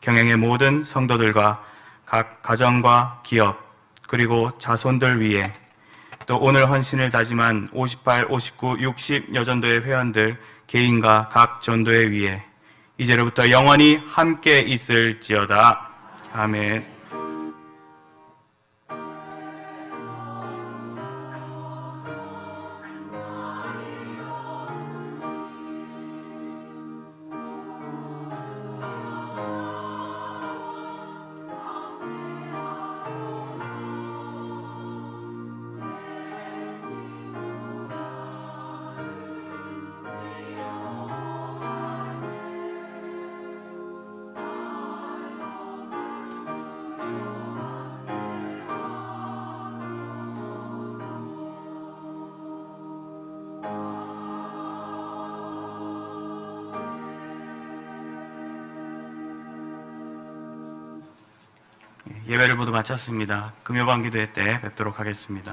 S5: 경양의 모든 성도들과 각 가정과 기업 그리고 자손들 위해 또 오늘 헌신을 다짐한 58, 59, 60 여전도의 회원들 개인과 각 전도회 위해 이제로부터 영원히 함께 있을지어다. 아멘. 예배를 모두 마쳤습니다. 금요반 기도회 때 뵙도록 하겠습니다.